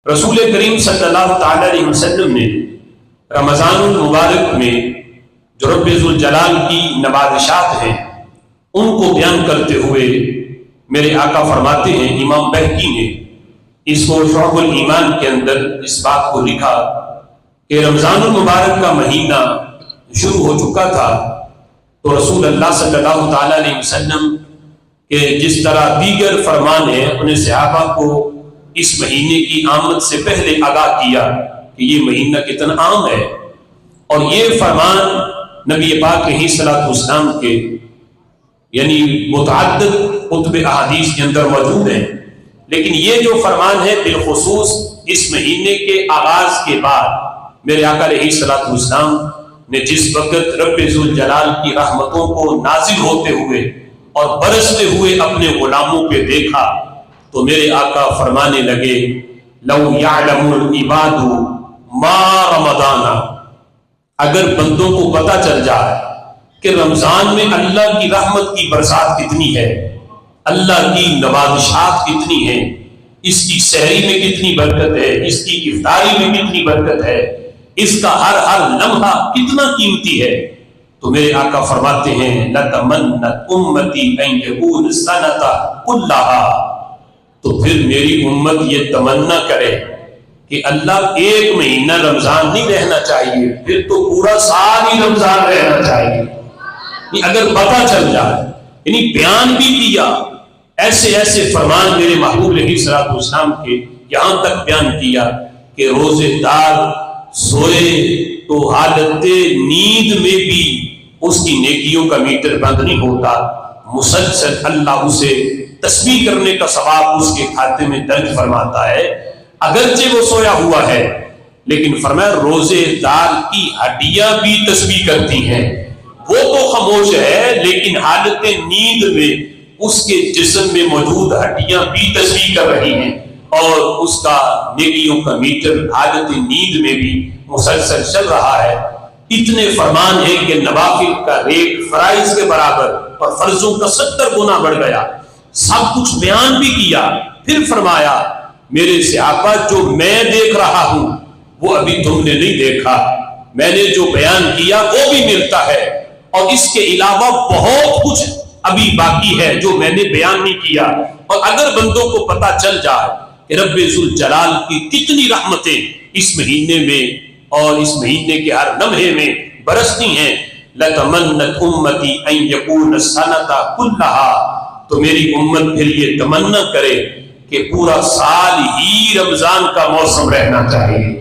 رسول کریم صلی اللہ تعالی علیہ وسلم نے رمضان المبارک میں جو رب ذوالجلال کی نوازشات ہیں ان کو بیان کرتے ہوئے میرے آقا فرماتے ہیں، امام بہقی نے اس کو شعب الایمان کے اندر اس بات کو لکھا کہ رمضان المبارک کا مہینہ شروع ہو چکا تھا تو رسول اللہ صلی اللہ تعالی علیہ وسلم کے جس طرح دیگر فرمان ہیں انہیں صحابہ کو اس مہینے کی آمد سے پہلے آگاہ کیا کہ یہ مہینہ کتنا عام ہے، اور یہ فرمان نبی پاک علیہ الصلوۃ والسلام کے یعنی متعدد کتب احادیث کے اندر موجود ہیں، لیکن یہ جو فرمان ہے بالخصوص اس مہینے کے آغاز کے بعد میرے آقا علیہ الصلوۃ والسلام نے جس وقت رب ذوالجلال کی رحمتوں کو نازل ہوتے ہوئے اور برستے ہوئے اپنے غلاموں پہ دیکھا تو میرے آقا فرمانے لگے، لو یعلم العباد ما رمضان، اگر بندوں کو پتہ چل جائے کہ رمضان میں اللہ کی رحمت کی برسات کتنی ہے، اللہ کی نوازشات کتنی ہیں، اس کی سحری میں کتنی برکت ہے، اس کی افطاری میں کتنی برکت ہے، اس کا ہر لمحہ کتنا قیمتی ہے، تو میرے آقا فرماتے ہیں لَتَمَنَّتْ أُمَّتِي أَن يَكُونَ السَّنَةَ كُلَّهَا، تو پھر میری امت یہ تمنا کرے کہ اللہ ایک مہینہ رمضان نہیں رہنا چاہیے، پھر تو پورا سال ہی رمضان رہنا چاہیے، اگر پتہ چل جائے، یعنی بیان بھی کیا، ایسے ایسے فرمان میرے محبوب علیہ الصلوۃ والسلام کے یہاں تک بیان کیا کہ روزے دار سوئے تو حالت نیند میں بھی اس کی نیکیوں کا میٹر بند نہیں ہوتا، مسلسل اللہ اسے تسبیح کرنے کا ثواب اس کے کھاتے میں درج فرماتا ہے، اگرچہ وہ سویا ہوا ہے، لیکن فرمایا روزے دار کی ہڈیاں بھی تسبیح کرتی ہیں، وہ تو خاموش ہے لیکن حالت نیند میں اس کے جسم میں موجود ہڈیاں بھی تسبیح کر رہی ہیں، اور اس کا نیکیوں کا میٹر حالت نیند میں بھی مسلسل چل رہا ہے۔ اتنے فرمان ہیں کہ نوافل کا ریٹ فرائض کے برابر اور فرضوں کا 70 گنا بڑھ گیا، سب کچھ بیان بھی کیا، پھر فرمایا میرے صحابہ جو میں دیکھ رہا ہوں وہ ابھی تم نے نہیں دیکھا، میں نے جو بیان کیا وہ بھی ملتا ہے، اور اس کے علاوہ بہت کچھ ابھی باقی ہے جو میں نے بیان نہیں کیا، اور اگر بندوں کو پتہ چل جائے کہ رب ذوالجلال کی کتنی رحمتیں اس مہینے میں اور اس مہینے کے ہر لمحے میں برستی ہیں، لَتَمَنَّتْ أُمَّتِي أَن يَكُونَ السَّنَةَ كُلَّهَا، تو میری امت پھر یہ تمنا کرے کہ پورا سال ہی رمضان کا موسم رہنا چاہیے۔